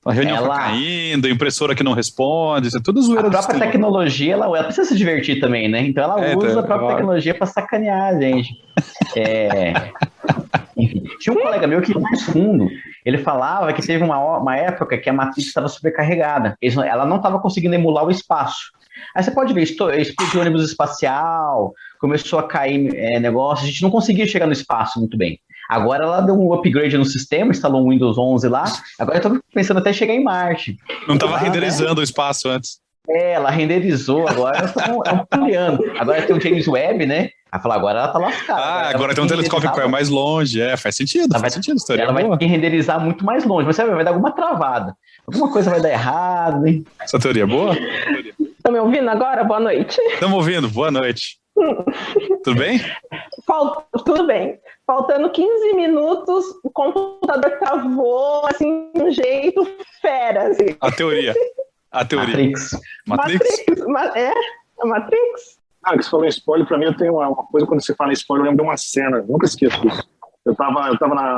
A reunião fica caindo, impressora que não responde, isso é tudo zoeira. A própria tecnologia, ela precisa se divertir também, né? Então ela usa a própria tecnologia para sacanear a gente. Enfim, tinha um colega meu que ia mais fundo. Ele falava que teve uma época que a Matrix estava supercarregada. Ela não estava conseguindo emular o espaço. Aí você pode ver, explodiu o ônibus espacial, começou a cair negócio, a gente não conseguia chegar no espaço muito bem. Agora ela deu um upgrade no sistema, instalou um Windows 11 lá, agora eu tô pensando até chegar em Marte. Não estava renderizando o espaço antes. Ela renderizou, agora é um ampliando. Agora tem o James Webb, né? Ela falou, agora ela tá lascada. Agora tem um telescópio que é mais longe. Faz sentido, faz sentido. Ela vai ter que renderizar muito mais longe, mas vai dar alguma travada. Alguma coisa vai dar errado, hein? Essa teoria é boa? Estão me ouvindo agora? Boa noite. Estamos ouvindo, boa noite. Tudo bem? Tudo bem. Faltando 15 minutos, o computador travou, assim, de um jeito fera. Assim. A teoria. Matrix. A Matrix. Que você falou em spoiler, pra mim eu tenho uma coisa, quando você fala em spoiler, eu lembro de uma cena, nunca esqueço disso. Eu tava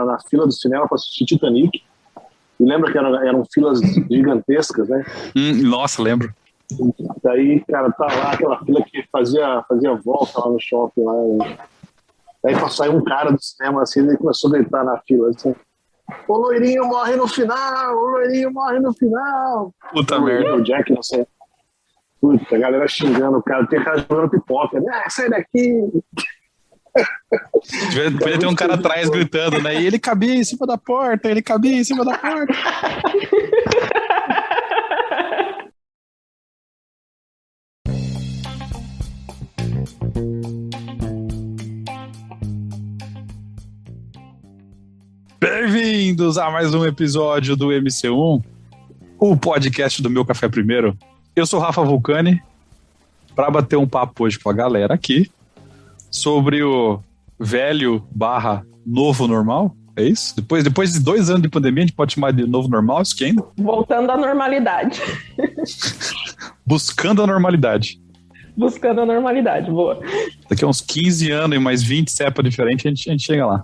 na fila do cinema pra assistir Titanic, e lembra que eram filas gigantescas, né? Nossa, lembro. Daí, cara, tá lá aquela fila que fazia volta lá no shopping. Lá, Aí saiu um cara do cinema assim, ele começou a gritar na fila assim: o loirinho morre no final! O loirinho morre no final! Puta merda. O Jack, não sei. Puta, a galera xingando o cara, tem cara jogando pipoca. Sai daqui! Devia ter um cara atrás gritando, né? E ele cabia em cima da porta, Bem-vindos a mais um episódio do MC1, o podcast do Meu Café Primeiro. Eu sou Rafa Vulcani, para bater um papo hoje com a galera aqui sobre o velho / novo normal. É isso? Depois de 2 anos de pandemia, a gente pode chamar de novo normal isso que ainda? Voltando à normalidade. Buscando a normalidade. Buscando a normalidade, boa. Daqui a uns 15 anos e mais 20 cepa diferente, a gente chega lá.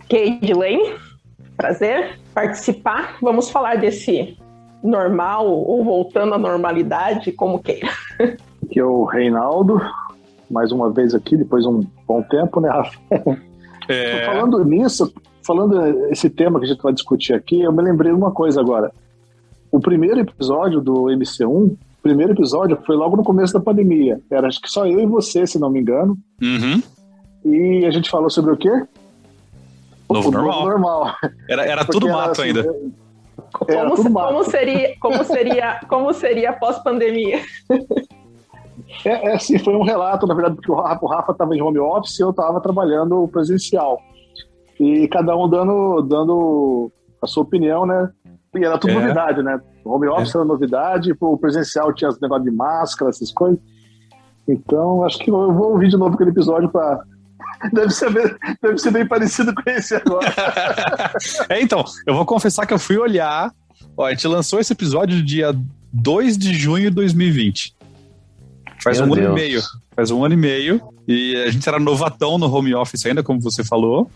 Cade Lane, prazer participar. Vamos falar desse normal ou voltando à normalidade, como queira. Aqui é o Reinaldo, mais uma vez aqui, depois de um bom tempo, né, Rafa? Falando nisso, esse tema que a gente vai discutir aqui, eu me lembrei de uma coisa agora. O primeiro episódio do MC1, foi logo no começo da pandemia. Era acho que só eu e você, se não me engano. Uhum. E a gente falou sobre o quê? Novo normal. Era tudo mato assim, ainda. Como seria pós-pandemia? Assim, foi um relato, na verdade, porque o Rafa estava em home office e eu estava trabalhando presencial. E cada um dando a sua opinião, né? E era tudo novidade, né? O home office era novidade, o presencial tinha esse negócio de máscara, essas coisas. Então, acho que eu vou ouvir de novo aquele episódio para... Deve ser bem parecido com esse agora. Então, eu vou confessar que eu fui olhar. Ó, a gente lançou esse episódio no dia 2 de junho de 2020. Faz um ano e meio. E a gente era novatão no home office ainda, como você falou.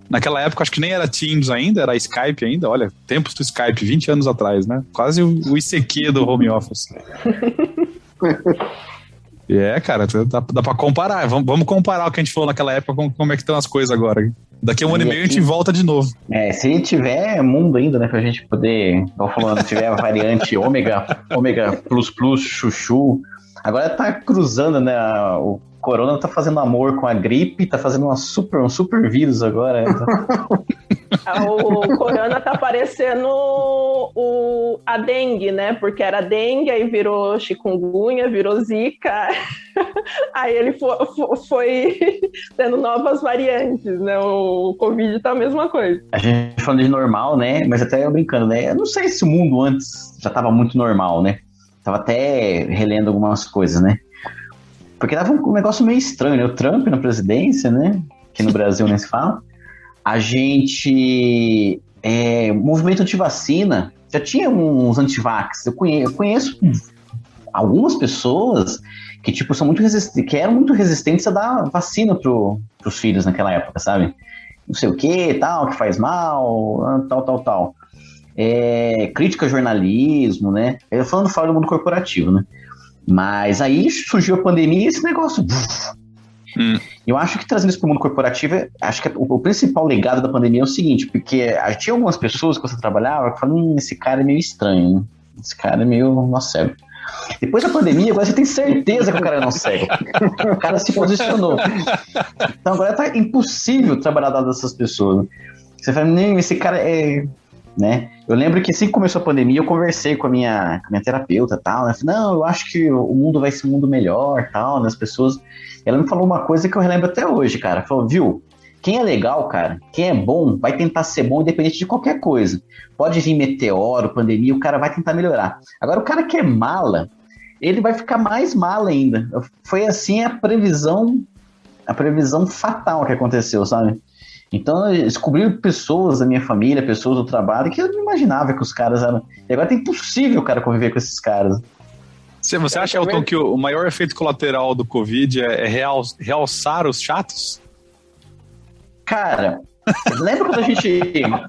Naquela época, acho que nem era Teams ainda, era Skype ainda. Olha, tempos do Skype, 20 anos atrás, né? Quase o ICQ do home office. Cara, dá pra comparar. Vamos comparar o que a gente falou naquela época com como é que estão as coisas agora. Daqui a um ano e meio a gente volta de novo. Se tiver mundo ainda, né, pra gente poder, igual falando, tiver a variante ômega plus, chuchu. Agora tá cruzando, né? O corona tá fazendo amor com a gripe, tá fazendo um super vírus agora. O corona tá parecendo a dengue, né? Porque era dengue, aí virou chikungunya, virou zika. Aí ele foi tendo novas variantes, né? O Covid tá a mesma coisa. A gente falando de normal, né? Mas até eu brincando, né? Eu não sei se o mundo antes já tava muito normal, né? Tava até relendo algumas coisas, né? Porque tava um negócio meio estranho, né? O Trump na presidência, né? Que no Brasil nem se fala. A gente... movimento antivacina. Já tinha uns antivax. Eu conheço algumas pessoas que, são muito que eram muito resistentes a dar vacina pros filhos naquela época, sabe? não sei o que, tal, que faz mal, tal. Crítica ao jornalismo, né? Eu falando fora do mundo corporativo, né? Mas aí surgiu a pandemia e esse negócio... Eu acho que trazendo isso para o mundo corporativo, acho que o principal legado da pandemia é o seguinte, porque tinha algumas pessoas que você trabalhava que falavam, esse cara é meio estranho, né? Esse cara é meio nosso cego. Depois da pandemia, agora você tem certeza que o cara é nosso cego. O cara se posicionou. Então agora tá impossível trabalhar dado dessas pessoas. Você fala, esse cara é... Né? Eu lembro que assim que começou a pandemia, eu conversei com a minha terapeuta e tal, né? Falei, não, eu acho que o mundo vai ser um mundo melhor, tal, né? As pessoas... Ela me falou uma coisa que eu relembro até hoje, cara. Falou, viu, quem é legal, cara, quem é bom, vai tentar ser bom independente de qualquer coisa. Pode vir meteoro, pandemia, o cara vai tentar melhorar. Agora, o cara que é mala, ele vai ficar mais mala ainda. Foi assim a previsão fatal que aconteceu, sabe? Então, eu descobri pessoas da minha família, pessoas do trabalho, que eu não imaginava que os caras eram... E agora é impossível o cara conviver com esses caras. Você acha, Elton, que o maior efeito colateral do Covid é realçar os chatos? Cara, lembra quando a gente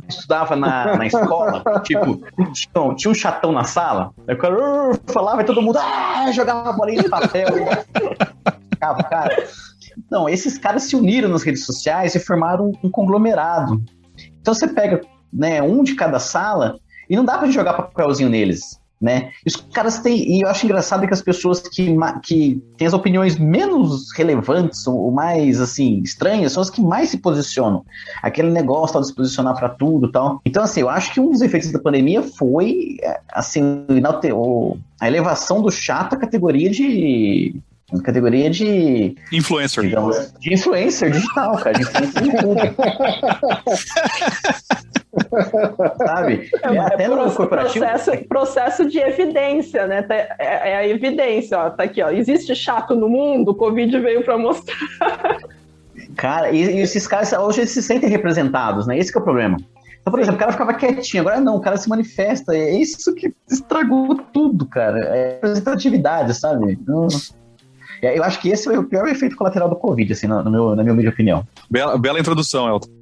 estudava na escola? Tipo, tinha um chatão na sala? Aí o cara falava e todo mundo jogava bolinha de papel. Cara. Não, esses caras se uniram nas redes sociais e formaram um conglomerado. Então você pega, né, um de cada sala e não dá pra gente jogar papelzinho neles, né? E os caras têm... E eu acho engraçado que as pessoas que têm as opiniões menos relevantes ou mais, assim, estranhas são as que mais se posicionam. Aquele negócio tal de se posicionar pra tudo e tal. Então, assim, eu acho que um dos efeitos da pandemia foi, assim, a elevação do chato à categoria de influencer. Digamos, de influencer digital, cara. De influencer de tudo. Sabe? Até no corporativo. Processo de evidência, né? É a evidência, ó. Tá aqui, ó. Existe chato no mundo, o Covid veio pra mostrar. Cara, e esses caras hoje eles se sentem representados, né? Esse que é o problema. Então, por exemplo, o cara ficava quietinho, agora não, o cara se manifesta. É isso que estragou tudo, cara. É representatividade, sabe? Então, eu acho que esse foi o pior efeito colateral do Covid, assim, na minha humilde opinião. Bela introdução, Elton.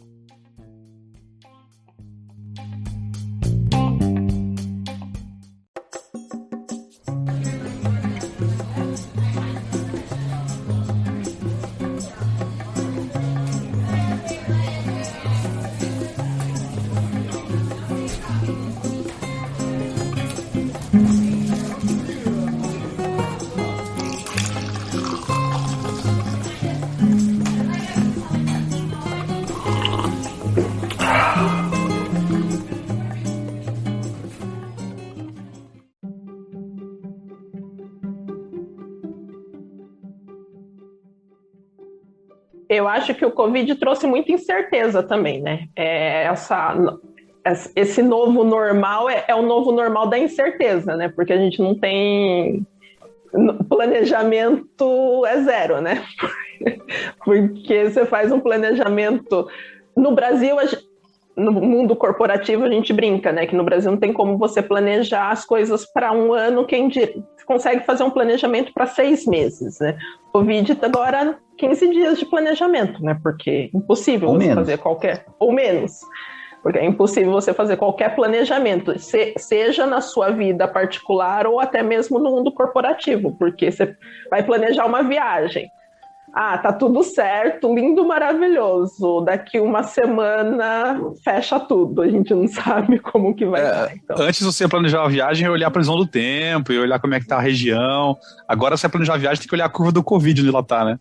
Eu acho que o Covid trouxe muita incerteza também, né? Esse novo normal é o novo normal da incerteza, né? Porque a gente não tem... Planejamento é zero, né? Porque você faz um planejamento... No Brasil, no mundo corporativo, a gente brinca, né? Que no Brasil não tem como você planejar as coisas para um ano, consegue fazer um planejamento para 6 meses, né? Covid agora 15 dias de planejamento, né? Porque é impossível você fazer ou menos, porque é impossível você fazer qualquer planejamento, seja na sua vida particular ou até mesmo no mundo corporativo, porque você vai planejar uma viagem. Tá tudo certo, lindo, maravilhoso. Daqui uma semana fecha tudo. A gente não sabe como que vai dar. Então. Antes você planejar a viagem e olhar a previsão do tempo, e olhar como é que tá a região. Agora você planejar a viagem tem que olhar a curva do Covid onde ela tá, né?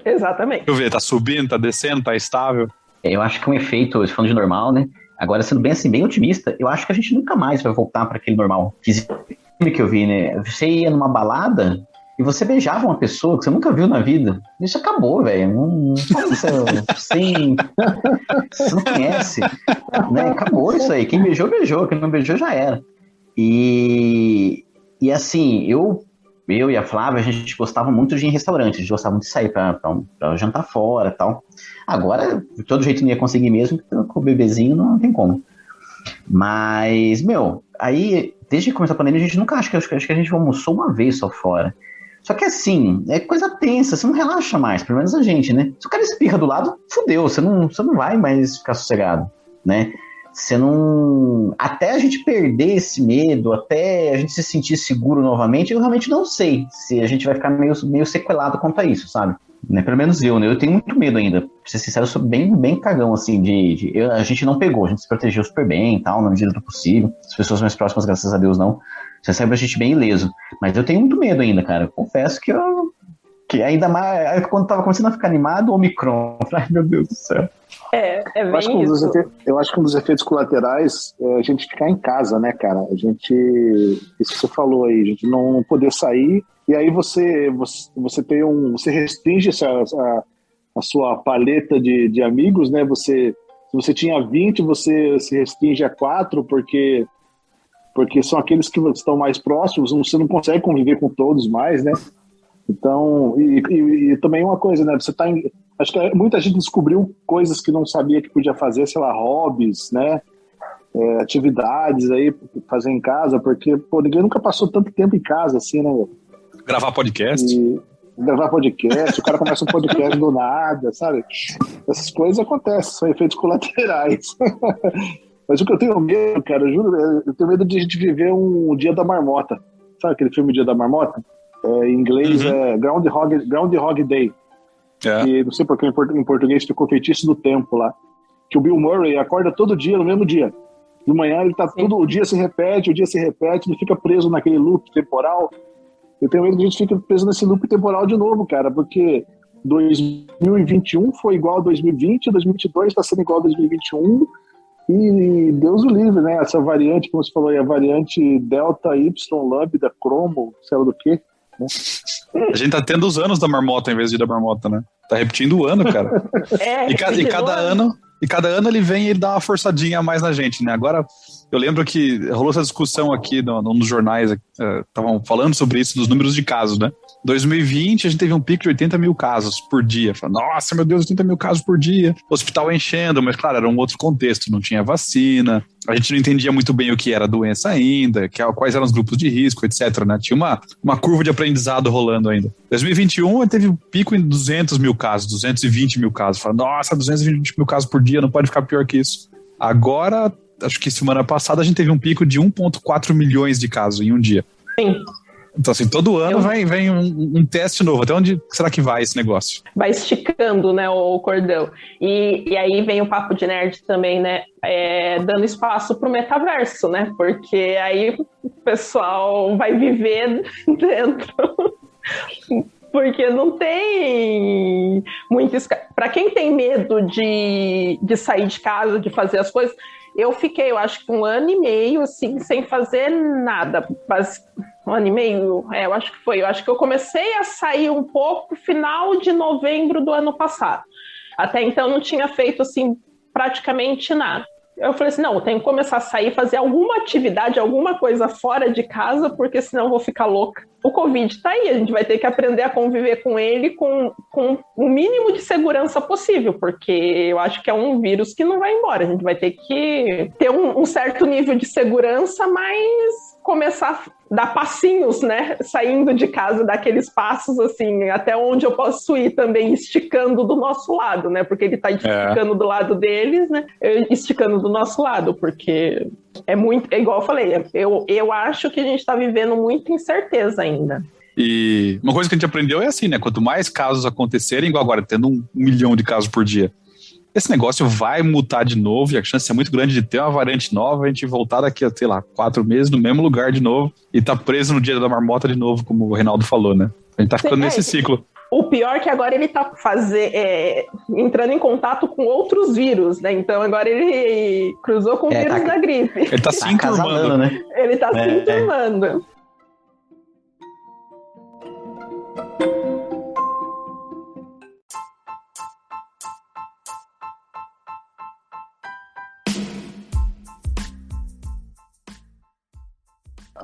Exatamente. Deixa eu ver, tá subindo, tá descendo, tá estável? Eu acho que um efeito, falando de normal, né? Agora, sendo bem assim, bem otimista, eu acho que a gente nunca mais vai voltar para aquele normal. Que eu vi, né? Você ia numa balada... E você beijava uma pessoa que você nunca viu na vida. Isso acabou, velho. Você não conhece. Né? Acabou isso aí. Quem beijou, beijou. Quem não beijou, já era. E assim, eu e a Flávia, a gente gostava muito de ir em restaurante. A gente gostava muito de sair pra jantar fora e tal. Agora, de todo jeito não ia conseguir mesmo, porque com o bebezinho não tem como. Mas, aí, desde que começou a pandemia, a gente nunca... Acho que a gente almoçou uma vez só fora. Só que assim, é coisa tensa, você não relaxa mais, pelo menos a gente, né? Se o cara espirra do lado, fudeu, você não vai mais ficar sossegado, né? Você não... Até a gente perder esse medo, até a gente se sentir seguro novamente, eu realmente não sei se a gente vai ficar meio sequelado quanto a isso, sabe? Né? Pelo menos eu, né? Eu tenho muito medo ainda. Pra ser sincero, eu sou bem cagão, assim, a gente não pegou, a gente se protegeu super bem e tal, na medida do possível. As pessoas mais próximas, graças a Deus, não. Você sabe a gente bem ileso. Mas eu tenho muito medo ainda, cara. Confesso que ainda mais... Quando tava começando a ficar animado, o Omicron. Ai, meu Deus do céu. É bem isso. Eu acho que um dos efeitos colaterais é a gente ficar em casa, né, cara? Isso que você falou aí, a gente não poder sair, e aí você restringe a sua paleta de amigos, né? Se você tinha 20, você se restringe a 4, porque são aqueles que estão mais próximos, você não consegue conviver com todos mais, né? Então, e também uma coisa, né? Acho que muita gente descobriu coisas que não sabia que podia fazer, sei lá, hobbies, né? Atividades aí, fazer em casa, porque, pô, ninguém nunca passou tanto tempo em casa assim, né? Gravar podcast. O cara começa um podcast do nada, sabe? Essas coisas acontecem, são efeitos colaterais. Mas o que eu tenho medo, cara, eu juro, eu tenho medo de a gente viver um Dia da Marmota. Sabe aquele filme Dia da Marmota? Em inglês é Groundhog Day. E não sei porque em português ficou Feitiço do Tempo lá. Que o Bill Murray acorda todo dia, no mesmo dia. De manhã ele tá o dia se repete, ele fica preso naquele loop temporal. Eu tenho medo que a gente fique preso nesse loop temporal de novo, cara, porque 2021 foi igual a 2020, 2022 está sendo igual a 2021, e Deus o livre, né? Essa variante, como você falou aí, a variante Delta, Y, Lambda, Cromo, sei lá do quê. Né? A gente tá tendo os anos da marmota em vez de da marmota, né? Tá repetindo o ano, cara. E cada ano ele vem e ele dá uma forçadinha a mais na gente, né? Agora, eu lembro que rolou essa discussão aqui nos jornais, estavam falando sobre isso, dos números de casos, né? 2020, a gente teve um pico de 80 mil casos por dia. Nossa, meu Deus, 80 mil casos por dia. O hospital enchendo, mas claro, era um outro contexto, não tinha vacina, a gente não entendia muito bem o que era a doença ainda, quais eram os grupos de risco, etc, né? Tinha uma curva de aprendizado rolando ainda. 2021, teve um pico em 200 mil casos, 220 mil casos. Nossa, 220 mil casos por dia, não pode ficar pior que isso. Agora, acho que semana passada a gente teve um pico de 1,4 milhões de casos em um dia. Sim. Então, assim, todo ano vem um teste novo. Até onde será que vai esse negócio? Vai esticando, né, o cordão. E aí vem o Papo de Nerd também, né, dando espaço pro metaverso, né, porque aí o pessoal vai viver dentro... Porque não tem muito... Para quem tem medo de sair de casa, de fazer as coisas... Eu fiquei, eu acho que 1 ano e meio, assim, sem fazer nada. Mas 1 ano e meio, eu acho que foi. Eu acho que eu comecei a sair um pouco no final de novembro do ano passado. Até então não tinha feito, assim, praticamente nada. Eu falei assim, não, eu tenho que começar a sair, fazer alguma atividade, alguma coisa fora de casa, porque senão eu vou ficar louca. O Covid tá aí, a gente vai ter que aprender a conviver com ele com o mínimo de segurança possível, porque eu acho que é um vírus que não vai embora. A gente vai ter que ter um certo nível de segurança, mas começar a dar passinhos, né? Saindo de casa, daqueles passos, assim, até onde eu posso ir também, esticando do nosso lado, né? Porque ele tá esticando do lado deles, né? Eu esticando do nosso lado, porque é muito... É igual eu falei, eu acho que a gente tá vivendo muita incerteza ainda. E uma coisa que a gente aprendeu é assim, né? Quanto mais casos acontecerem, igual agora, tendo 1 milhão de casos por dia, esse negócio vai mutar de novo e a chance é muito grande de ter uma variante nova, a gente voltar daqui a, sei lá, 4 meses no mesmo lugar de novo e tá preso no dia da marmota de novo, como o Reinaldo falou, né? A gente tá ficando nesse ciclo. O pior é que agora ele tá entrando em contato com outros vírus, né? Então agora ele cruzou com o vírus da gripe. Ele tá se enturmando, né? Ele tá se enturmando.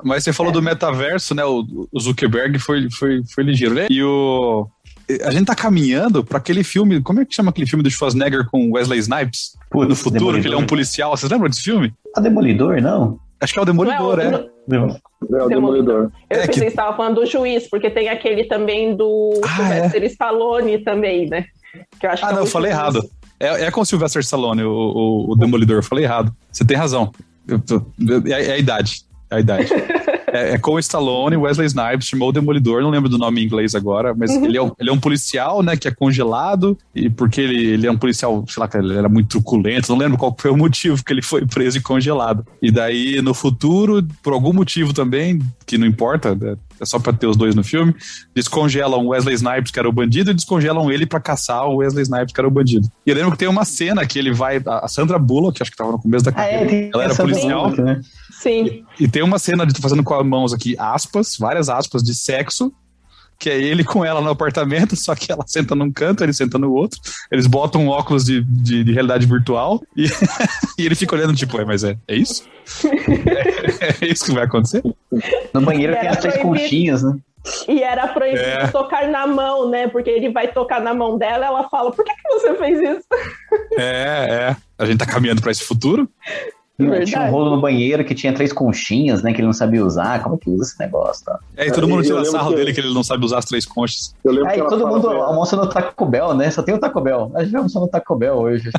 Mas você falou do metaverso, né? O Zuckerberg foi ligeiro, né? E a gente tá caminhando pra aquele filme, como é que chama aquele filme do Schwarzenegger com Wesley Snipes? No futuro, que ele é um policial. Vocês lembram desse filme? A Demolidor, não? Acho que é o Demolidor, É o Demolidor. Eu pensei que você estava falando do juiz, porque tem aquele também do Sylvester Stallone também, né? Que eu acho que eu falei errado. É com o Sylvester Stallone, o Demolidor, eu falei errado. Você tem razão. É a idade. É com o Stallone, Wesley Snipes, chamou o Demolidor, não lembro do nome em inglês agora, mas ele é um policial, né, que é congelado, e porque ele é um policial, sei lá, ele era muito truculento, não lembro qual foi o motivo que ele foi preso e congelado. E daí, no futuro, por algum motivo também, que não importa, é só pra ter os dois no filme, descongelam o Wesley Snipes, que era o bandido, e descongelam ele pra caçar o Wesley Snipes, que era o bandido. E eu lembro que tem uma cena que ele vai, a Sandra Bullock, acho que tava no começo da carreira, ela era policial, Bullock, né? Sim. E tem uma cena de fazendo com as mãos aqui, aspas, várias aspas de sexo, que é ele com ela no apartamento, só que ela senta num canto, ele senta no outro, eles botam um óculos de realidade virtual e, e ele fica olhando tipo, mas é isso? É isso que vai acontecer? No banheiro tem as 3 conchinhas, né? E era proibido tocar na mão, né? Porque ele vai tocar na mão dela, ela fala, por que você fez isso? A gente tá caminhando pra esse futuro. Tinha um rolo no banheiro que tinha 3 conchinhas, né? Que ele não sabia usar. Como que usa esse negócio? Tá? E todo mundo tira sarro dele que ele não sabe usar as 3 conchas. Aí todo mundo almoça no Taco Bell, né? Só tem o Taco Bell. A gente vai almoçar no Taco Bell hoje.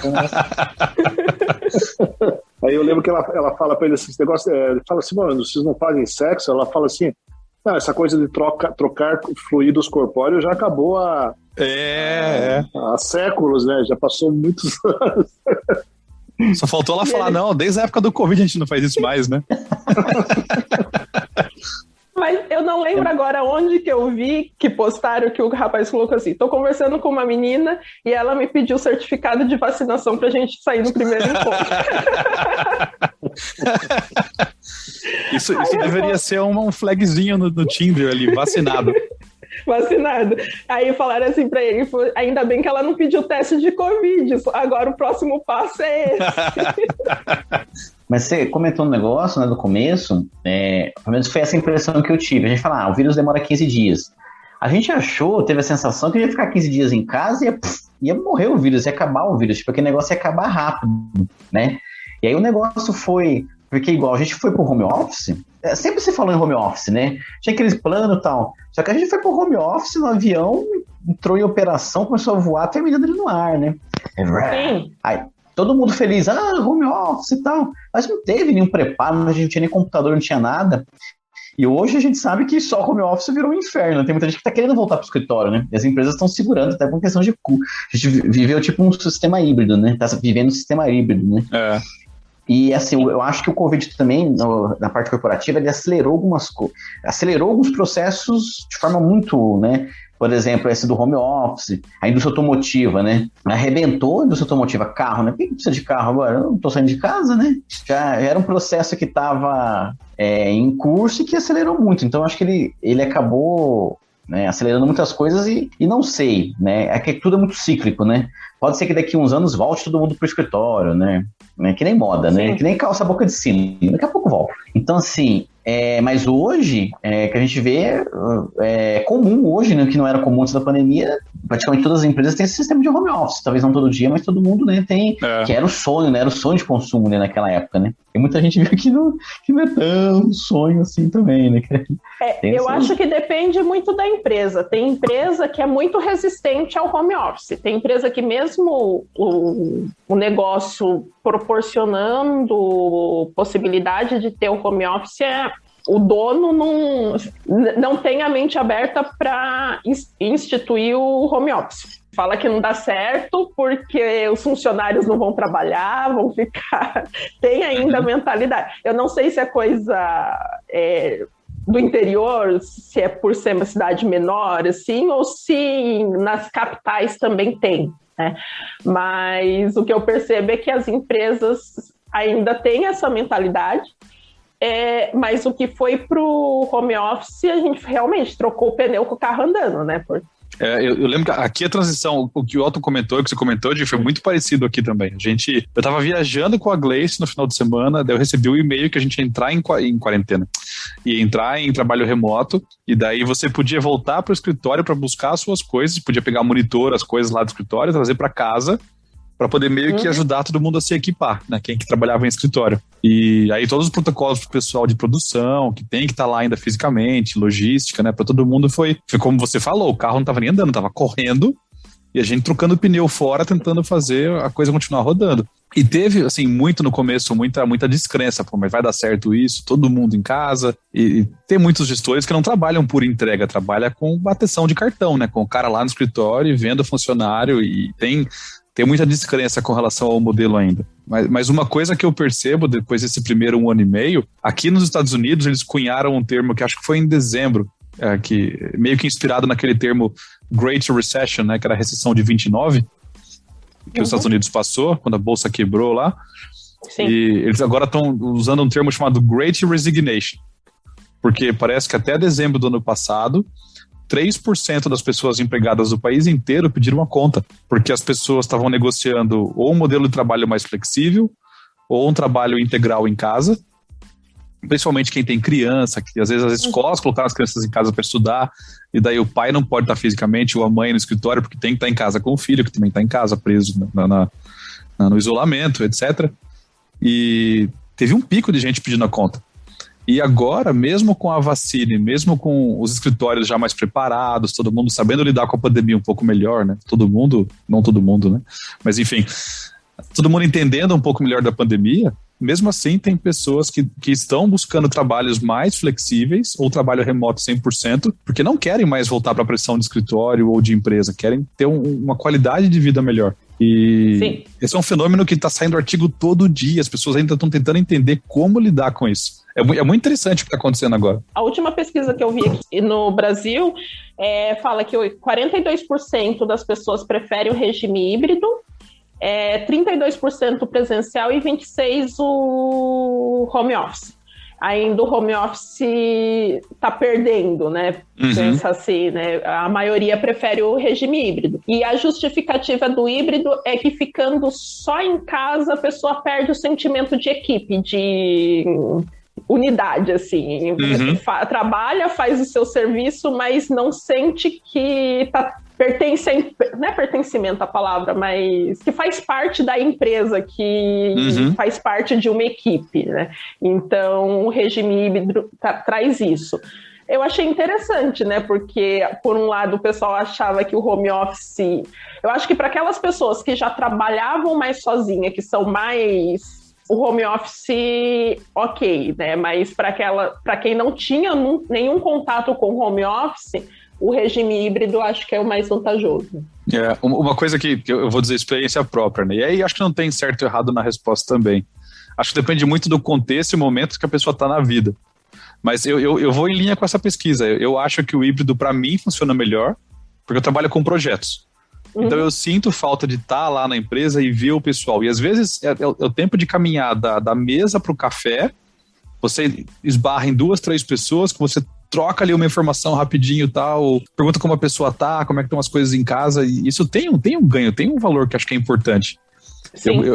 Aí eu lembro que ela fala pra ele esse negócio, ele fala assim, mano, vocês não fazem sexo? Ela fala assim, essa coisa de trocar fluidos corpóreos já acabou há séculos, né? Já passou muitos anos. Só faltou ela falar, não, desde a época do Covid a gente não faz isso mais, né? Mas eu não lembro agora onde que eu vi que postaram que o rapaz colocou assim, tô conversando com uma menina e ela me pediu certificado de vacinação pra gente sair no primeiro encontro. Isso deveria ser um flagzinho no Tinder ali, vacinado. Vacinado. Aí falaram assim pra ele, ainda bem que ela não pediu teste de Covid, agora o próximo passo é esse. Mas você comentou um negócio, né, no começo, pelo menos foi essa impressão que eu tive. A gente fala, o vírus demora 15 dias. A gente teve a sensação que ia ficar 15 dias em casa e ia morrer o vírus, ia acabar o vírus, porque o negócio ia acabar rápido, né? E aí o negócio foi... Porque igual a gente foi pro home office, sempre se falou em home office, né? Tinha aqueles planos e tal. Só que a gente foi pro home office no avião, entrou em operação, começou a voar, terminando ele no ar, né? Sim. Aí, todo mundo feliz, home office e tal. Mas não teve nenhum preparo, a gente não tinha nem computador, não tinha nada. E hoje a gente sabe que só home office virou um inferno. Tem muita gente que tá querendo voltar pro escritório, né? E as empresas estão segurando, até por questão de cu. A gente viveu tipo um sistema híbrido, né? Tá vivendo um sistema híbrido, né? E assim, eu acho que o Covid também, na parte corporativa, ele acelerou alguns processos de forma muito, né? Por exemplo, esse do home office, a indústria automotiva, né? Arrebentou a indústria automotiva, carro, né? Quem precisa de carro agora? Eu não tô saindo de casa, né? Já era um processo que estava em curso e que acelerou muito. Então, eu acho que ele acabou, né, acelerando muitas coisas e não sei, né? É que tudo é muito cíclico, né? Pode ser que daqui a uns anos volte todo mundo pro escritório, né? Que nem moda, né? Que nem calça boca de sino. Daqui a pouco volta. Então, assim, mas hoje, que a gente vê, é comum hoje, né? Que não era comum antes da pandemia, praticamente todas as empresas têm esse sistema de home office. Talvez não todo dia, mas todo mundo, né, tem. Que era o sonho, né? Era o sonho de consumo, né, naquela época, né? E muita gente viu que não é tão sonho assim também, né? Eu acho que depende muito da empresa. Tem empresa que é muito resistente ao home office. Tem empresa que mesmo o negócio proporcionando possibilidade de ter o home office, o dono não tem a mente aberta para instituir o home office. Fala que não dá certo porque os funcionários não vão trabalhar, vão ficar... Tem ainda a mentalidade. Eu não sei se é coisa do interior, se é por ser uma cidade menor, assim, ou se nas capitais também tem, né? Mas o que eu percebo é que as empresas ainda têm essa mentalidade, mas o que foi pro home office, a gente realmente trocou o pneu com o carro andando, né? Eu lembro que aqui a transição, o que o Otton comentou, que você comentou, foi muito parecido aqui também. Eu tava viajando com a Gleice no final de semana, daí eu recebi um e-mail que a gente ia entrar em quarentena, ia entrar em trabalho remoto, e daí você podia voltar pro escritório para buscar as suas coisas, podia pegar o monitor, as coisas lá do escritório, trazer para casa, para poder meio que ajudar todo mundo a se equipar, né? Quem que trabalhava em escritório. E aí todos os protocolos pro pessoal de produção, que tem que estar lá ainda fisicamente, logística, né? Para todo mundo foi como você falou, o carro não estava nem andando, estava correndo e a gente trocando o pneu fora, tentando fazer a coisa continuar rodando. E teve, assim, muito no começo, muita descrença, pô, mas vai dar certo isso, todo mundo em casa. E tem muitos gestores que não trabalham por entrega, trabalham com bateção de cartão, né? Com o cara lá no escritório e vendo funcionário, e tem muita descrença com relação ao modelo ainda. Mas uma coisa que eu percebo depois desse primeiro 1 ano e meio, aqui nos Estados Unidos eles cunharam um termo que acho que foi em dezembro, que meio que inspirado naquele termo Great Recession, né, que era a recessão de 29, que os Estados Unidos passou, quando a bolsa quebrou lá. Sim. E eles agora estão usando um termo chamado Great Resignation, porque parece que até dezembro do ano passado, 3% das pessoas empregadas do país inteiro pediram uma conta, porque as pessoas estavam negociando ou um modelo de trabalho mais flexível, ou um trabalho integral em casa, principalmente quem tem criança, que às vezes as escolas colocaram as crianças em casa para estudar, e daí o pai não pode estar fisicamente, ou a mãe no escritório, porque tem que estar em casa com o filho, que também está em casa, preso no isolamento, etc. E teve um pico de gente pedindo a conta. E agora, mesmo com a vacina, mesmo com os escritórios já mais preparados, todo mundo sabendo lidar com a pandemia um pouco melhor, né? Todo mundo, não todo mundo, né? Mas enfim, todo mundo entendendo um pouco melhor da pandemia, mesmo assim tem pessoas que estão buscando trabalhos mais flexíveis ou trabalho remoto 100%, porque não querem mais voltar para a pressão de escritório ou de empresa, querem ter uma qualidade de vida melhor. E sim, esse é um fenômeno que está saindo artigo todo dia, as pessoas ainda estão tentando entender como lidar com isso. É muito interessante o que está acontecendo agora. A última pesquisa que eu vi aqui no Brasil fala que 42% das pessoas preferem o regime híbrido, 32% presencial e 26% o home office. Ainda o home office está perdendo, né? Pensa assim, né? A maioria prefere o regime híbrido. E a justificativa do híbrido é que ficando só em casa a pessoa perde o sentimento de equipe, de unidade, assim. Trabalha, faz o seu serviço, mas não sente que não é pertencimento a palavra, mas que faz parte da empresa, que faz parte de uma equipe, né? Então, o regime híbrido traz isso. Eu achei interessante, né? Porque, por um lado, o pessoal achava que o home office... Eu acho que para aquelas pessoas que já trabalhavam mais sozinha, que são mais... O home office, ok, né? Mas para quem não tinha nenhum contato com o home office, o regime híbrido acho que é o mais vantajoso. Uma coisa que eu vou dizer experiência própria, né? E aí acho que não tem certo ou errado na resposta também. Acho que depende muito do contexto e momento que a pessoa está na vida. Mas eu vou em linha com essa pesquisa. Eu acho que o híbrido, para mim, funciona melhor, porque eu trabalho com projetos. Então eu sinto falta de estar lá na empresa e ver o pessoal. E às vezes é o tempo de caminhar da mesa para o café, você esbarra em 2, 3 pessoas, que você troca ali uma informação rapidinho e tal, pergunta como a pessoa tá, como é que estão as coisas em casa, e isso tem um ganho, tem um valor que acho que é importante.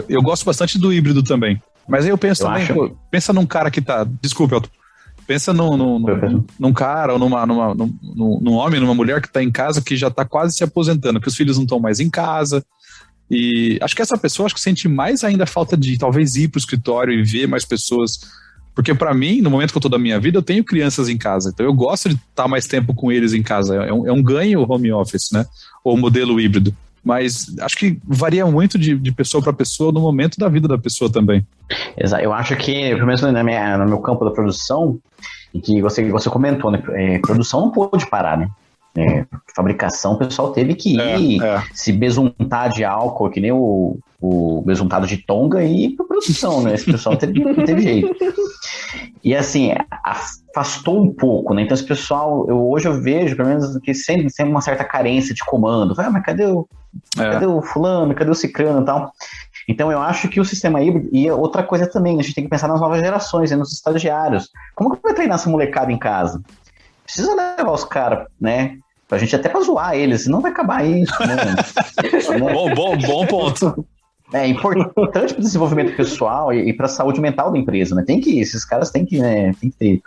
Eu gosto bastante do híbrido também. Mas aí eu penso também, pensa num cara que tá... Desculpa, Elton. Pensa num cara ou num homem, numa mulher que está em casa, que já está quase se aposentando, que os filhos não estão mais em casa. E acho que essa pessoa sente mais ainda a falta de talvez ir para o escritório e ver mais pessoas. Porque para mim, no momento que eu estou da minha vida, eu tenho crianças em casa. Então eu gosto de estar mais tempo com eles em casa. É um ganho o home office, né? Ou o modelo híbrido. Mas acho que varia muito de pessoa para pessoa no momento da vida da pessoa também. Exato. Eu acho que, pelo menos no meu campo da produção, e que você comentou, né? Produção não pôde parar, né? Fabricação, o pessoal teve que ir se besuntar de álcool, que nem o besuntado de Tonga, e ir para produção, né? Esse pessoal não teve jeito. E assim, afastou um pouco, né? Então esse pessoal, hoje eu vejo, pelo menos, que sempre tem uma certa carência de comando. Mas cadê o fulano, cadê o cicrano e tal? Então eu acho que o sistema híbrido, e outra coisa também, a gente tem que pensar nas novas gerações, nos estagiários. Como que vai treinar essa molecada em casa? Precisa levar os caras, né? Pra gente até pra zoar eles, senão vai acabar isso, né? Bom ponto. É importante para o desenvolvimento pessoal e para a saúde mental da empresa, né? Esses caras têm que ter.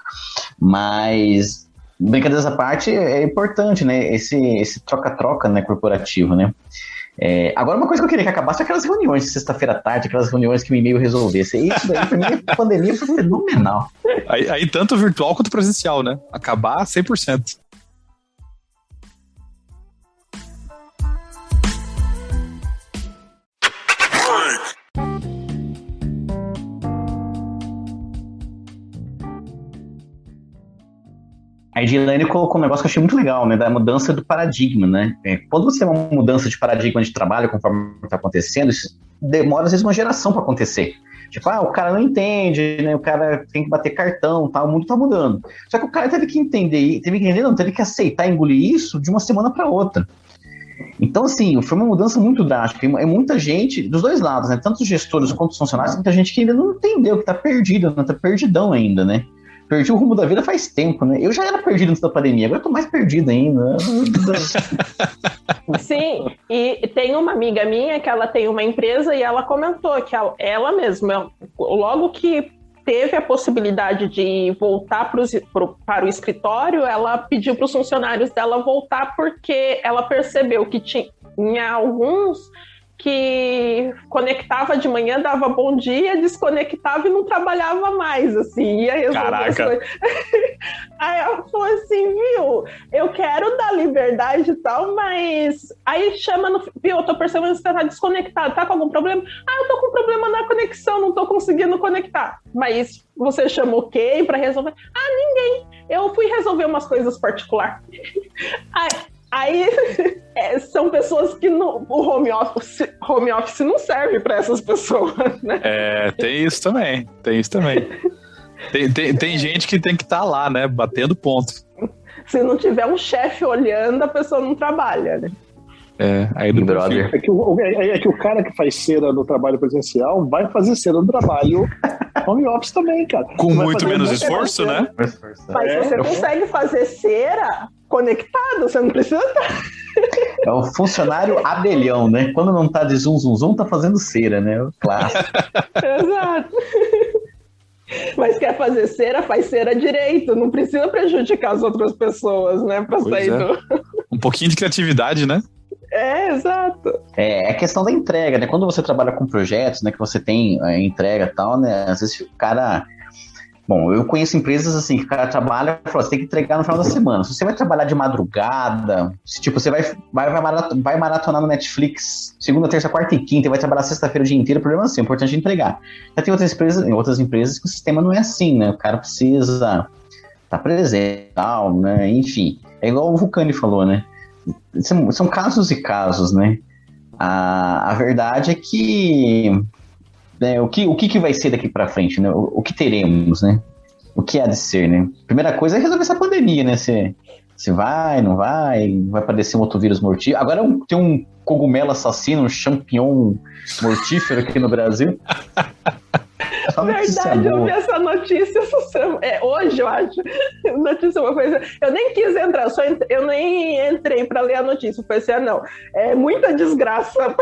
Mas, brincadeiras à parte, é importante, né? Esse troca-troca, né, corporativo, né? Agora, uma coisa que eu queria que acabasse é aquelas reuniões de sexta-feira à tarde, aquelas reuniões que o e-mail resolvesse. Isso daí, pra mim, a pandemia foi fenomenal. Aí tanto virtual quanto presencial, né? Acabar 100%. A Edilene colocou um negócio que eu achei muito legal, né? Da mudança do paradigma, né? Quando você tem uma mudança de paradigma de trabalho, conforme está acontecendo, isso demora às vezes uma geração para acontecer. Tipo, o cara não entende, né? O cara tem que bater cartão, tá? O mundo tá mudando. Só que o cara teve que entender, teve que aceitar, engolir isso de uma semana para outra. Então, assim, foi uma mudança muito drástica. É muita gente, dos dois lados, né? Tanto os gestores quanto os funcionários, muita gente que ainda não entendeu, que tá perdido, né? Tá perdidão ainda, né? Perdi o rumo da vida faz tempo, né? Eu já era perdido antes da pandemia, agora eu tô mais perdido ainda. Sim, e tem uma amiga minha que ela tem uma empresa e ela comentou que ela mesma, logo que teve a possibilidade de voltar para o escritório, ela pediu para os funcionários dela voltar porque ela percebeu que tinha alguns que conectava de manhã, dava bom dia, desconectava e não trabalhava mais, assim, ia resolver as coisas. Aí ela falou assim, viu, eu quero dar liberdade e tal, mas aí viu, eu tô percebendo que você tá desconectado, tá com algum problema? Eu tô com problema na conexão, não tô conseguindo conectar. Mas você chamou quem pra resolver? Ninguém. Eu fui resolver umas coisas particulares. Aí são pessoas que o home office não serve para essas pessoas, né? Tem isso também. Tem gente que tem que estar lá, né? Batendo ponto. Se não tiver um chefe olhando, a pessoa não trabalha, né? Aí do brother. É que o cara que faz cera no trabalho presencial vai fazer cera no trabalho home office também, cara. Com muito menos esforço, né? Mas você consegue fazer cera conectado, você não precisa estar. É o funcionário abelhão, né? Quando não tá de zum, tá fazendo cera, né? O clássico. Exato. Mas quer fazer cera, faz cera direito. Não precisa prejudicar as outras pessoas, né? Pra sair do... Um pouquinho de criatividade, né? Exato. É questão da entrega, né? Quando você trabalha com projetos, né? Que você tem entrega e tal, né? Às vezes o cara... Bom, eu conheço empresas assim, que o cara trabalha e fala, você tem que entregar no final da semana. Se você vai trabalhar de madrugada, tipo, você vai maratonar no Netflix segunda, terça, quarta e quinta e vai trabalhar sexta-feira o dia inteiro, o problema é assim, é importante entregar. Já tem outras empresas que o sistema não é assim, né? O cara precisa estar presente, tal, né? Enfim, é igual o Vulcani falou, né? São casos e casos, né? A verdade é que... O que vai ser daqui pra frente, né? O que teremos, né? O que há de ser, né? Primeira coisa é resolver essa pandemia, né? Se vai, não vai aparecer um outro vírus mortífero. Agora tem um cogumelo assassino, um champignon mortífero aqui no Brasil. Verdade, eu vi essa notícia hoje, eu acho. Notícia uma coisa. Eu nem quis entrar, eu nem entrei pra ler a notícia. Eu pensei, não, é muita desgraça.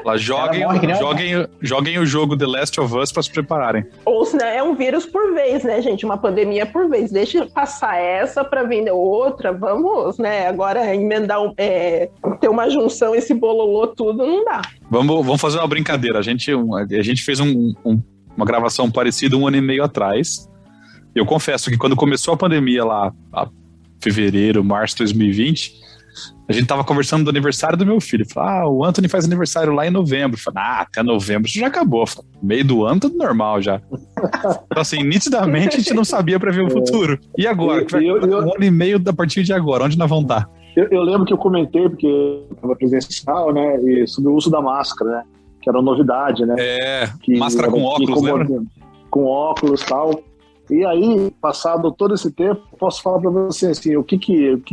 Lá, joguem o jogo The Last of Us pra se prepararem. Ou se é um vírus por vez, né, gente? Uma pandemia por vez. Deixa passar essa pra vir outra. Vamos, né? Agora emendar ter uma junção, esse bololô, tudo não dá. Vamos fazer uma brincadeira. A gente fez uma gravação parecida 1 ano e meio atrás. Eu confesso que quando começou a pandemia lá, fevereiro, março de 2020, a gente tava conversando do aniversário do meu filho. Falei, o Anthony faz aniversário lá em novembro. Falei, até novembro isso já acabou. Falei, meio do ano, tudo normal já. Então, assim, nitidamente a gente não sabia prever o futuro. E agora? 1 ano e meio a partir de agora, onde nós vamos estar? Eu lembro que eu comentei, porque eu estava presencial, né, e sobre o uso da máscara, né, que era uma novidade, né. Máscara com óculos, lembra? Com óculos e tal. E aí, passado todo esse tempo, posso falar para você assim, o que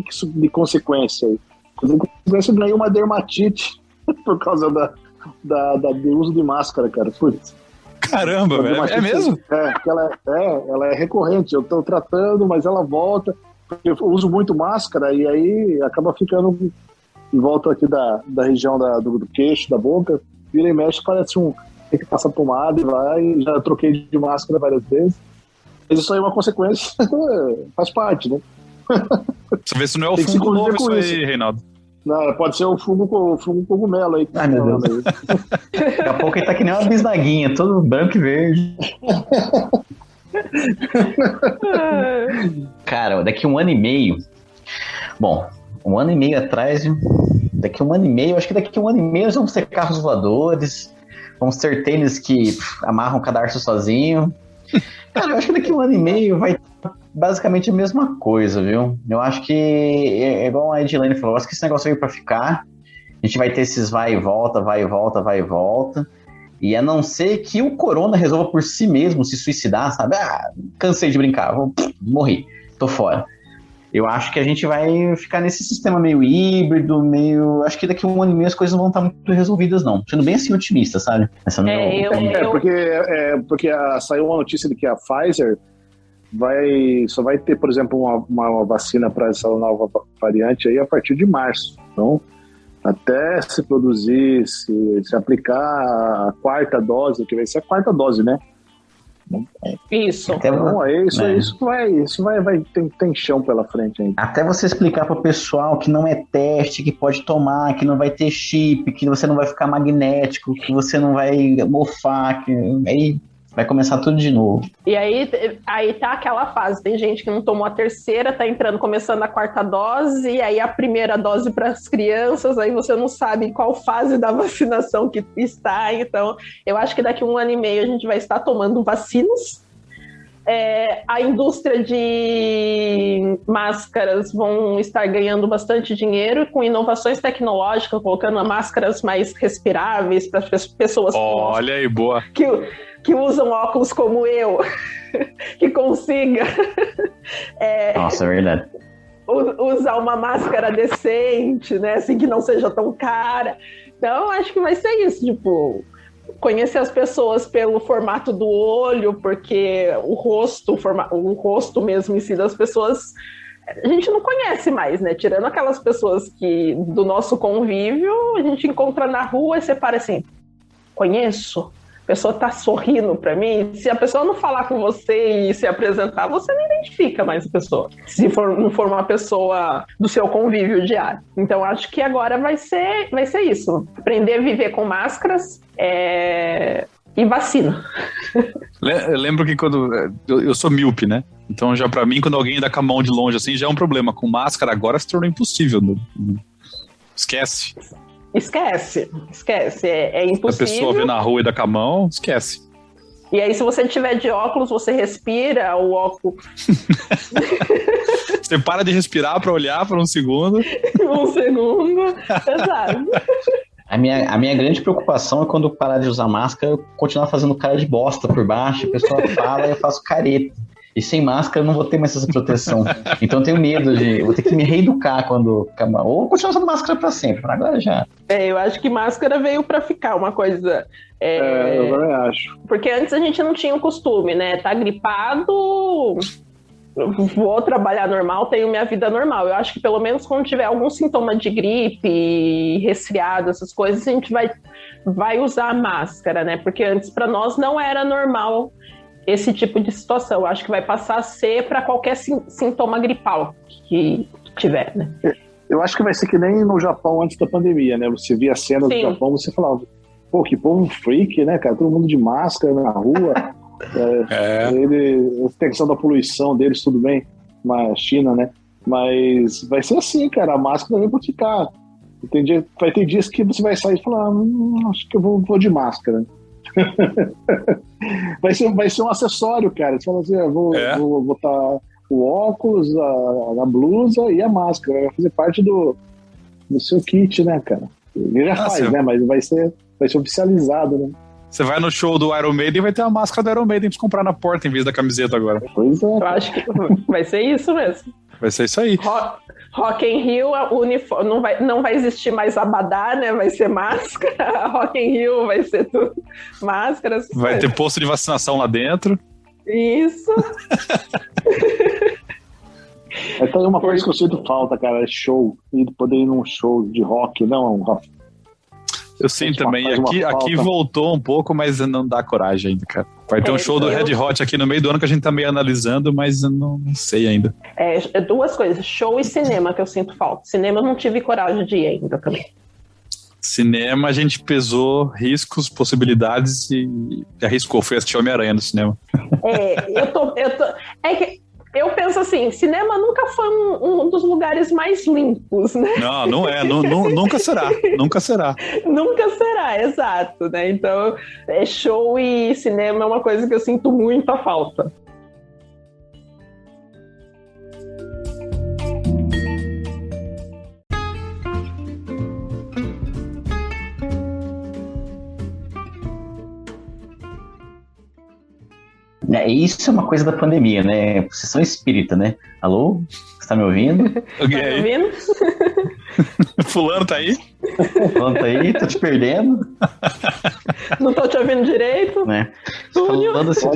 isso de consequência aí? De consequência, eu ganhei uma dermatite por causa do uso de máscara, cara. Putz. Caramba, velho. É mesmo? Ela é recorrente. Eu estou tratando, mas ela volta. Eu uso muito máscara e aí acaba ficando em volta aqui da região do queixo, da boca. Vira e mexe, parece tem que passar pomada e vai. Já troquei de máscara várias vezes. Mas isso aí é uma consequência, faz parte, né? Você vê se não é o fundo novo isso aí, Reinaldo. Não, pode ser o fungo cogumelo aí. Ai, meu Deus. Daqui a pouco ele tá que nem uma bisnaguinha, todo branco e verde. Cara, daqui 1 ano e meio... Bom, 1 ano e meio atrás... Daqui 1 ano e meio... Acho que daqui 1 ano e meio nós vamos ter carros voadores. Vamos ter tênis que amarram o cadarço sozinho. Cara, eu acho que daqui 1 ano e meio vai basicamente a mesma coisa, viu? Eu acho que é igual a Edilene falou, eu acho que esse negócio veio pra ficar. A gente vai ter esses vai e volta, vai e volta, vai e volta. E a não ser que o corona resolva por si mesmo se suicidar, sabe? Ah, cansei de brincar, vou morrer, tô fora. Eu acho que a gente vai ficar nesse sistema meio híbrido, meio... Acho que daqui 1 ano e meio as coisas não vão estar muito resolvidas, não. Sendo bem assim otimista, sabe? Porque saiu uma notícia de que a Pfizer só vai ter, por exemplo, uma vacina para essa nova variante aí a partir de março. Então, até se produzir, se aplicar a 4ª dose, que vai ser a 4ª dose, né? Isso. Então, isso vai tem chão pela frente ainda. Até você explicar pro pessoal que não é teste, que pode tomar, que não vai ter chip, que você não vai ficar magnético, que você não vai mofar, que aí vai começar tudo de novo. E aí tá aquela fase, tem gente que não tomou a 3ª, tá começando a 4ª dose, e aí a 1ª dose para as crianças, aí você não sabe em qual fase da vacinação que está, então eu acho que daqui 1 ano e meio a gente vai estar tomando vacinas. A indústria de máscaras vão estar ganhando bastante dinheiro com inovações tecnológicas, colocando máscaras mais respiráveis para as pessoas olha aí, boa. Que usam óculos como eu, que consiga Nossa, é verdade. Usar uma máscara decente, né? Assim, que não seja tão cara. Então, acho que vai ser isso, tipo, conhecer as pessoas pelo formato do olho, porque o rosto mesmo em si das pessoas, a gente não conhece mais, né? Tirando aquelas pessoas que do nosso convívio, a gente encontra na rua e você para assim, conheço? A pessoa tá sorrindo para mim, se a pessoa não falar com você e se apresentar, você não identifica mais a pessoa, se não for uma pessoa do seu convívio diário. Então, acho que agora vai ser isso. Aprender a viver com máscaras e vacina. Eu lembro que quando... Eu sou míope, né? Então, já para mim, quando alguém dá com a mão de longe assim, já é um problema. Com máscara, agora se tornou impossível. Esquece. Esquece. É impossível. A pessoa vê na rua e dá com a mão, esquece. E aí, se você tiver de óculos, você respira o óculos. Você para de respirar para olhar por um segundo. Exato. A minha grande preocupação é quando eu parar de usar máscara, eu continuar fazendo cara de bosta por baixo, a pessoa fala e eu faço careta. E sem máscara eu não vou ter mais essa proteção. Então eu tenho medo eu vou ter que me reeducar quando acabar. Ou continuar usando máscara pra sempre, mas agora já. Eu acho que máscara veio pra ficar, uma coisa... eu também acho. Porque antes a gente não tinha o costume, né? Tá gripado, vou trabalhar normal, tenho minha vida normal. Eu acho que pelo menos quando tiver algum sintoma de gripe, resfriado, essas coisas, a gente vai usar máscara, né? Porque antes pra nós não era normal esse tipo de situação. Eu acho que vai passar a ser para qualquer sintoma gripal que tiver, né? Eu acho que vai ser que nem no Japão antes da pandemia, né? Você via a cena do Japão, você falava, pô, que povo freak, né, cara? Todo mundo de máscara na rua. A questão da poluição deles, tudo bem, na China, né? Mas vai ser assim, cara, a máscara vem pra ficar. Vai ter dias que você vai sair e falar, acho que eu vou de máscara. vai ser um acessório, cara. Você fala assim, vou botar o óculos, a blusa e a máscara. Vai fazer parte do seu kit, né, cara? Ele já faz, né? Mas vai ser oficializado, né? Você vai no show do Iron Maiden e vai ter a máscara do Iron Maiden pra comprar na porta em vez da camiseta agora. Pois é. Eu acho que vai ser isso mesmo. Vai ser isso aí. Rock in Rio, não vai existir mais abadá, né? Vai ser máscara. Rock in Rio vai ser tudo máscaras. Vai ter posto de vacinação lá dentro. Isso. Então, uma coisa que eu sinto falta, cara, é show. E poder ir num show de rock, não, Eu sinto também. Aqui voltou um pouco, mas não dá coragem ainda, cara. Vai ter um show do Red Hot aqui no meio do ano que a gente tá meio analisando, mas eu não sei ainda. É duas coisas, show e cinema, que eu sinto falta. Cinema eu não tive coragem de ir ainda também. Cinema, a gente pesou riscos, possibilidades e arriscou. Fui assistir Homem-Aranha no cinema. Eu penso assim, cinema nunca foi um dos lugares mais limpos, né? Não é, nunca será, nunca será. Nunca será, exato, né? Então, show e cinema é uma coisa que eu sinto muita falta. Isso é uma coisa da pandemia, né? Vocês são espírita, né? Alô? Você tá me ouvindo? Tá me ouvindo? Fulano tá aí? Fulano tá aí? Tô te perdendo. Não tô te ouvindo direito? Né? Falando assim,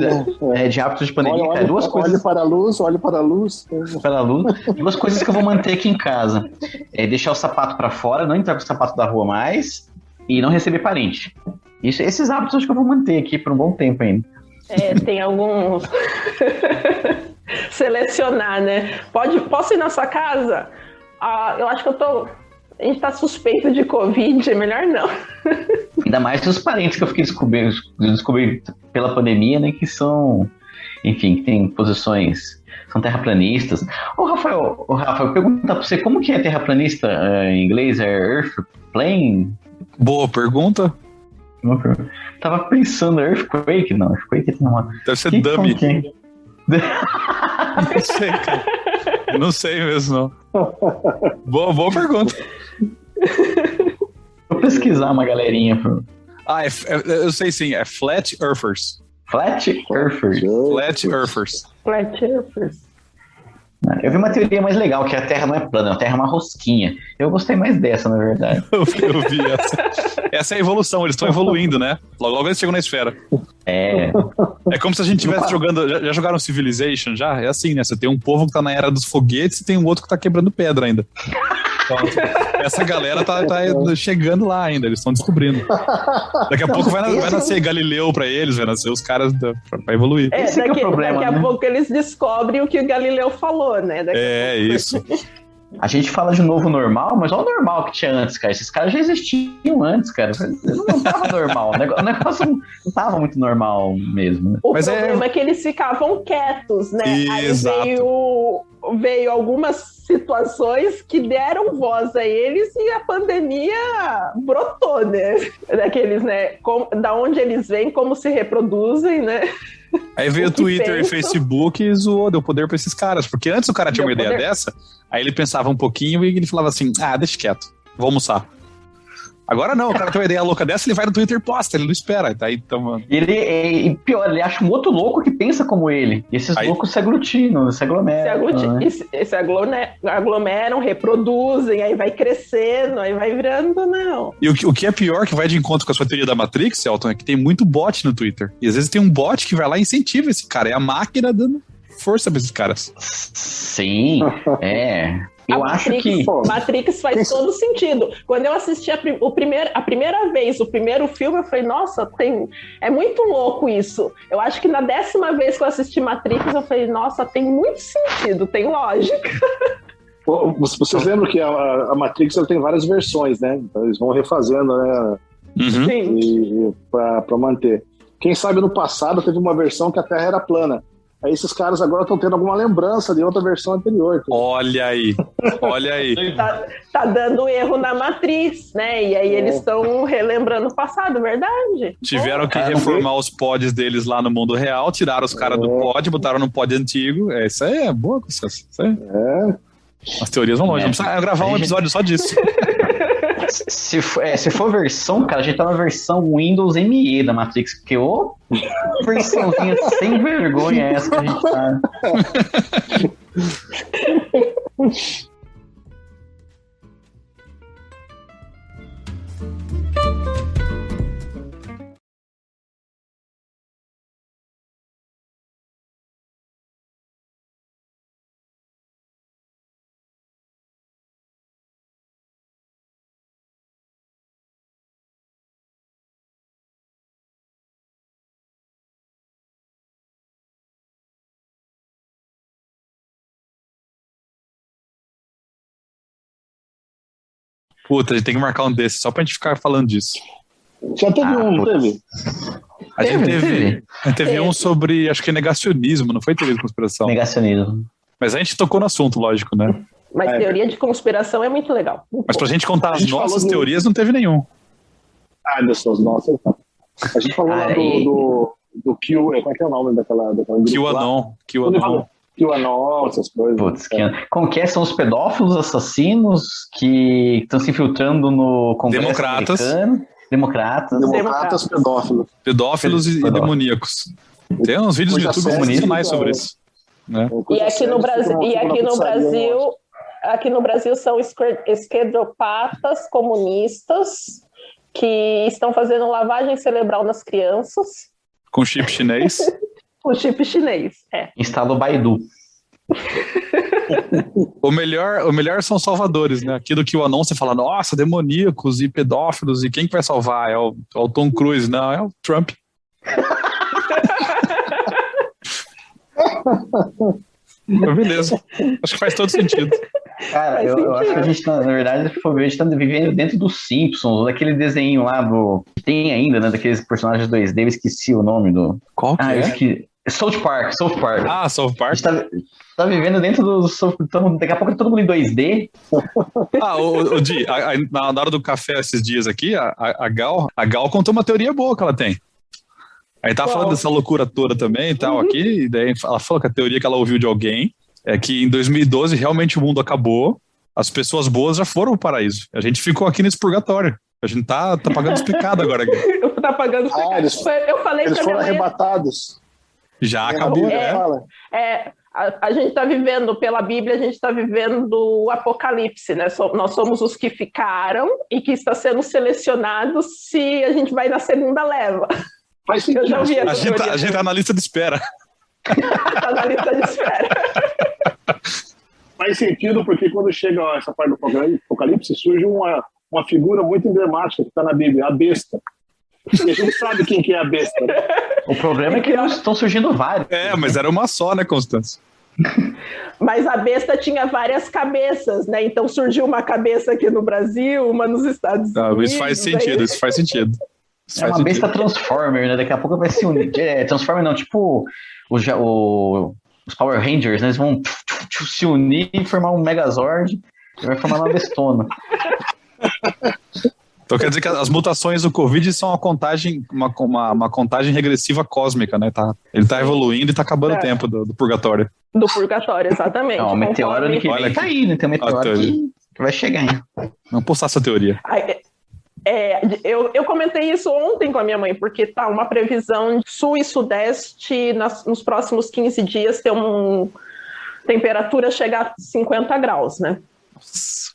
de hábitos de pandemia, cara, duas coisas. Olhe para a luz, olhe para a luz. Para a luz. Duas coisas que eu vou manter aqui em casa. É deixar o sapato para fora, não entrar com o sapato da rua mais e não receber parente. Esses hábitos acho que eu vou manter aqui por um bom tempo ainda. Tem alguns... Selecionar, né? Posso ir na sua casa? Eu acho que a gente tá suspeito de Covid, é melhor não. Ainda mais os parentes que eu fiquei descobri pela pandemia, né? Que são, enfim, que tem posições, são terraplanistas. Rafa, eu pergunto pra você, como que é terraplanista em inglês? É Earthplane? Boa pergunta. Tava pensando, Earthquake? Não, Earthquake tem uma... Deve ser dummy. Não sei, cara. Não sei mesmo, não. Boa pergunta. Vou pesquisar uma galerinha. Eu sei sim, é Flat Earthers. Flat Earthers. Flat Earthers. Flat Earthers. Eu vi uma teoria mais legal, que a Terra não é plana, a Terra é uma rosquinha. Eu gostei mais dessa, na verdade. Eu vi essa. Essa é a evolução, eles estão evoluindo, né? Logo eles chegam na esfera. É como se a gente estivesse jogando... Já jogaram Civilization, já? É assim, né? Você tem um povo que tá na era dos foguetes e tem um outro que tá quebrando pedra ainda. Então, essa galera tá chegando lá ainda, eles estão descobrindo. Daqui a pouco vai nascer Galileu pra eles, vai nascer os caras pra evoluir. Esse é o problema, daqui a pouco eles descobrem o que o Galileu falou, né? Isso. A gente fala de novo normal, mas olha o normal que tinha antes, cara. Esses caras já existiam antes, cara. Não tava normal. O negócio não tava muito normal mesmo. O problema é que eles ficavam quietos, né? Exato. Aí veio algumas situações que deram voz a eles e a pandemia brotou, né? Daqueles, né? Da onde eles vêm, como se reproduzem, né? Aí veio o Twitter e Facebook e zoou, deu poder pra esses caras. Porque antes o cara tinha uma ideia dessa, aí ele pensava um pouquinho e ele falava assim, deixa quieto, vou almoçar. Agora não, o cara tem uma ideia louca dessa, ele vai no Twitter e posta, ele não espera. Tá aí, então... E pior, ele acha um outro louco que pensa como ele. E esses loucos se aglutinam, se aglomeram. Se aglomeram, reproduzem, aí vai crescendo, aí vai virando, não. E o que é pior, que vai de encontro com a sua teoria da Matrix, Elton, é que tem muito bot no Twitter. E às vezes tem um bot que vai lá e incentiva esse cara. É a máquina dando força pra esses caras. Sim, Eu acho que... Matrix faz todo sentido. Quando eu assisti a primeira vez, o primeiro filme, eu falei, nossa, é muito louco isso. Eu acho que na 10ª vez que eu assisti Matrix, eu falei, nossa, tem muito sentido, tem lógica. Vocês lembram que a Matrix ela tem várias versões, né? Então eles vão refazendo, né? Uhum. Sim. Pra manter. Quem sabe no passado teve uma versão que a Terra era plana. Aí esses caras agora estão tendo alguma lembrança de outra versão anterior. Olha aí. Tá dando erro na matriz, né? E aí eles estão relembrando o passado, verdade? Tiveram que reformar os pods deles lá no mundo real, tiraram os caras do pod, botaram no pod antigo. Isso aí é boa, isso aí. As teorias vão longe. Não precisa gravar um episódio só disso. Se for versão, cara, a gente tá na versão Windows ME da Matrix, porque versãozinha sem vergonha é essa que a gente tá. Puta, a gente tem que marcar um desses, só pra gente ficar falando disso. Já teve não teve? A gente teve um sobre, acho que negacionismo, não foi teoria de conspiração. Negacionismo. Mas a gente tocou no assunto, lógico, né? Mas teoria de conspiração é muito legal. Mas pra gente contar as nossas teorias, não teve nenhum. Anderson, nossa. A gente falou lá do Q, como é que é o nome daquela QAnon. QAnon, essas coisas. Putz, como que são os pedófilos assassinos que estão se infiltrando no Congresso americano? Democratas, pedófilos e demoníacos. Tem uns vídeos no YouTube sensacionais sobre isso. Né? E aqui no Brasil são esquerdopatas comunistas que estão fazendo lavagem cerebral nas crianças. Com chip chinês. Com chip chinês, Instala o Baidu. O melhor são os salvadores, né? Aqui do QAnon você fala, nossa, demoníacos e pedófilos, e quem que vai salvar? É o Tom Cruise? Não, é o Trump. Beleza. Acho que faz todo sentido. Cara, eu acho que a gente, na verdade, a gente tá vivendo dentro dos Simpsons, daquele desenho lá que tem ainda, né? Daqueles personagens 2D, eu esqueci o nome do... Qual que é? South Park. Ah, South Park. A gente tá vivendo dentro do... Daqui a pouco é todo mundo em 2D. O Di, na hora do café esses dias aqui, a Gal contou uma teoria boa que ela tem. Aí tava falando dessa loucura toda também e tal aqui, e daí ela falou que a teoria que ela ouviu de alguém é que em 2012 realmente o mundo acabou, as pessoas boas já foram pro paraíso. A gente ficou aqui nesse purgatório. A gente tá pagando os pecados agora. Tá pagando os pecados. Eu falei eles foram arrebatados. Já acabou, né? A gente está vivendo, pela Bíblia, a gente está vivendo o Apocalipse, né? Nós somos os que ficaram e que está sendo selecionados se a gente vai na segunda leva. Faz sentido. A gente tá na lista de espera. Tá na lista de espera. Faz sentido porque quando chega essa parte do Apocalipse, surge uma figura muito emblemática que está na Bíblia, a besta. E a gente sabe quem que é a besta, né? O problema é que estão surgindo vários. Mas era uma só, né, Constância? Mas a besta tinha várias cabeças, né? Então surgiu uma cabeça aqui no Brasil, uma nos Estados Unidos. Isso faz sentido. É uma besta Transformer, né? Daqui a pouco vai se unir. Transformer não, tipo os Power Rangers, né? Eles vão se unir e formar um Megazord e vai formar uma bestona. Então quer dizer que as mutações do Covid são uma contagem regressiva cósmica, né? Ele tá evoluindo e tá acabando o tempo do purgatório. Do purgatório, exatamente. Não, o meteoro ano que vem tá aí, né? Tem um meteoro que vai chegar, hein? Vamos postar essa teoria. Eu comentei isso ontem com a minha mãe, porque tá uma previsão sul e sudeste nos próximos 15 dias ter temperatura chegar a 50 graus, né? Nossa.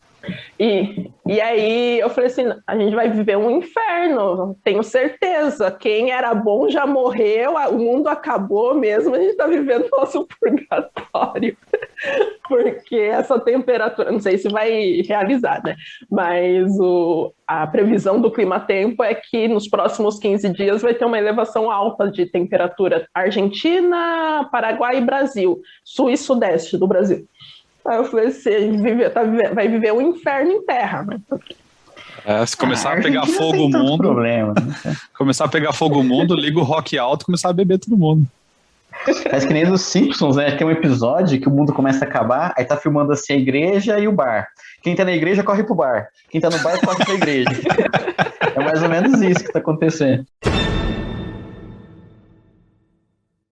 E aí eu falei assim, a gente vai viver um inferno, tenho certeza, quem era bom já morreu, o mundo acabou mesmo, a gente está vivendo nosso purgatório, porque essa temperatura, não sei se vai realizar, né, mas a previsão do clima-tempo é que nos próximos 15 dias vai ter uma elevação alta de temperatura Argentina, Paraguai e Brasil, sul e sudeste do Brasil. Aí eu falei assim, a gente vai viver um inferno em terra, né? Se começar a pegar fogo o mundo, problema, né? Começar a pegar fogo o mundo, liga o rock alto e começar a beber todo mundo. Parece que nem dos Simpsons, né? Tem um episódio que o mundo começa a acabar, aí tá filmando assim a igreja e o bar. Quem tá na igreja corre pro bar. Quem tá no bar corre pra igreja. É mais ou menos isso que tá acontecendo.